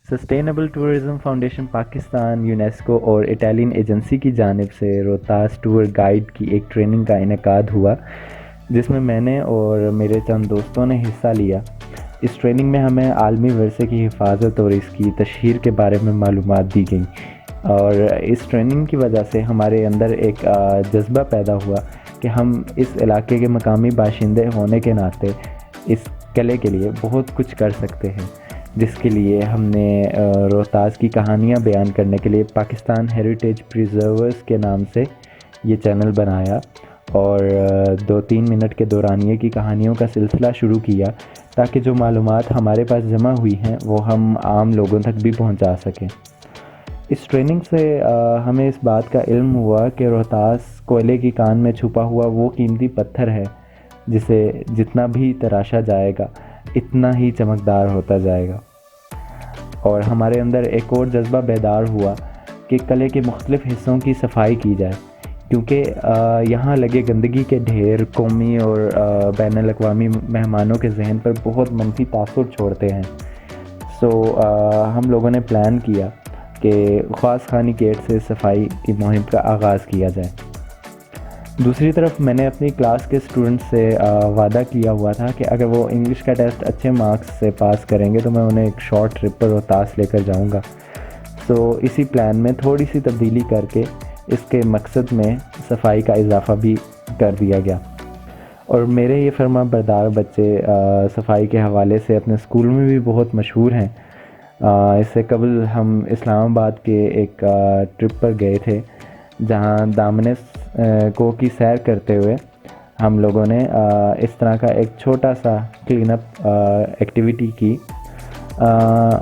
Sustainable tourism foundation Pakistan, UNESCO اور Italian agency کی جانب سے روہتاس ٹور گائیڈ کی ایک ٹریننگ کا انعقاد ہوا، جس میں میں نے اور میرے چند دوستوں نے حصہ لیا۔ اس ٹریننگ میں ہمیں عالمی ورثے کی حفاظت اور اس کی تشہیر کے بارے میں معلومات دی گئیں، اور اس ٹریننگ کی وجہ سے ہمارے اندر ایک جذبہ پیدا ہوا کہ ہم اس علاقے کے مقامی باشندے ہونے کے ناطے اس قلعے کے لیے بہت کچھ کر سکتے ہیں، جس کے لیے ہم نے روہتاس کی کہانیاں بیان کرنے کے لیے پاکستان ہیریٹیج پریزرورز کے نام سے یہ چینل بنایا اور 2-3 منٹ کے دورانیے کی کہانیوں کا سلسلہ شروع کیا، تاکہ جو معلومات ہمارے پاس جمع ہوئی ہیں وہ ہم عام لوگوں تک بھی پہنچا سکیں۔ اس ٹریننگ سے ہمیں اس بات کا علم ہوا کہ روہتاس کوئلے کی کان میں چھپا ہوا وہ قیمتی پتھر ہے جسے جتنا بھی تراشا جائے گا اتنا ہی چمکدار ہوتا جائے گا، اور ہمارے اندر ایک اور جذبہ بیدار ہوا کہ قلعے کے مختلف حصوں کی صفائی کی جائے، کیونکہ یہاں لگے گندگی کے ڈھیر قومی اور بین الاقوامی مہمانوں کے ذہن پر بہت منفی تاثر چھوڑتے ہیں۔ ہم لوگوں نے پلان کیا کہ خواص خانی گیٹ سے صفائی کی مہم کا آغاز کیا جائے۔ دوسری طرف میں نے اپنی کلاس کے اسٹوڈنٹ سے وعدہ کیا ہوا تھا کہ اگر وہ انگلش کا ٹیسٹ اچھے مارکس سے پاس کریں گے تو میں انہیں ایک شارٹ ٹرپ پر روہتاس لے کر جاؤں گا۔ اسی پلان میں تھوڑی سی تبدیلی کر کے اس کے مقصد میں صفائی کا اضافہ بھی کر دیا گیا، اور میرے یہ فرما بردار بچے صفائی کے حوالے سے اپنے اسکول میں بھی بہت مشہور ہیں۔ اس سے قبل ہم اسلام آباد کے ایک ٹرپ پر گئے تھے، جہاں دامنس کو کی سیر کرتے ہوئے ہم لوگوں نے اس طرح کا ایک چھوٹا سا کلین اپ ایکٹیویٹی کی۔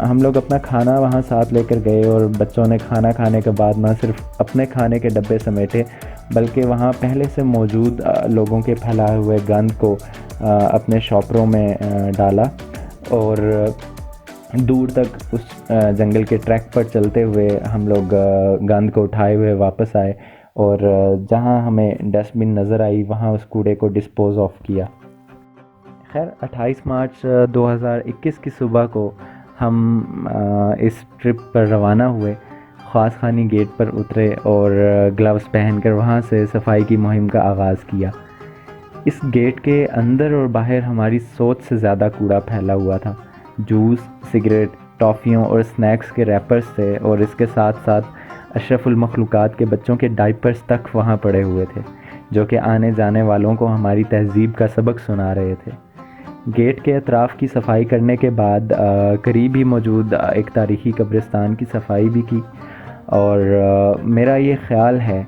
ہم لوگ اپنا کھانا وہاں ساتھ لے کر گئے، اور بچوں نے کھانا کھانے کے بعد نہ صرف اپنے کھانے کے ڈبے سمیٹے بلکہ وہاں پہلے سے موجود لوگوں کے پھیلائے ہوئے گند کو اپنے شاپروں میں ڈالا، اور دور تک اس جنگل کے ٹریک پر چلتے ہوئے ہم لوگ گند کو اٹھائے ہوئے واپس آئے، اور جہاں ہمیں ڈسٹ بن نظر آئی وہاں اس کوڑے کو ڈسپوز آف کیا۔ خیر 28 مارچ 2021 کی صبح کو ہم اس ٹرپ پر روانہ ہوئے، خواص خانی گیٹ پر اترے اور گلوز پہن کر وہاں سے صفائی کی مہم کا آغاز کیا۔ اس گیٹ کے اندر اور باہر ہماری سوچ سے زیادہ کوڑا پھیلا ہوا تھا۔ جوس، سگریٹ، ٹافیوں اور سنیکس کے ریپرز تھے، اور اس کے ساتھ ساتھ اشرف المخلوقات کے بچوں کے ڈائپرز تک وہاں پڑے ہوئے تھے، جو کہ آنے جانے والوں کو ہماری تہذیب کا سبق سنا رہے تھے۔ گیٹ کے اطراف کی صفائی کرنے کے بعد قریب ہی موجود ایک تاریخی قبرستان کی صفائی بھی کی، اور میرا یہ خیال ہے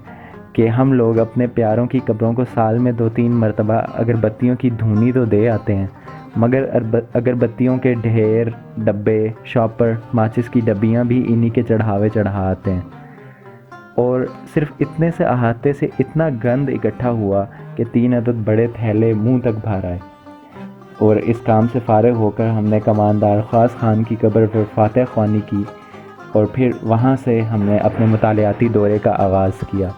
کہ ہم لوگ اپنے پیاروں کی قبروں کو سال میں 2-3 مرتبہ اگربتیوں کی دھونی تو دے آتے ہیں، مگر اگربتیوں کے ڈھیر، ڈبے، شاپر، ماچس کی ڈبیاں بھی انہی کے چڑھاوے چڑھا آتے ہیں، اور صرف اتنے سے احاطے سے اتنا گند اکٹھا ہوا کہ 3 عدد بڑے تھیلے منہ تک بھر آئے۔ اور اس کام سے فارغ ہو کر ہم نے کماندار خواص خان کی قبر پر فاتح خوانی کی، اور پھر وہاں سے ہم نے اپنے مطالعاتی دورے کا آغاز کیا۔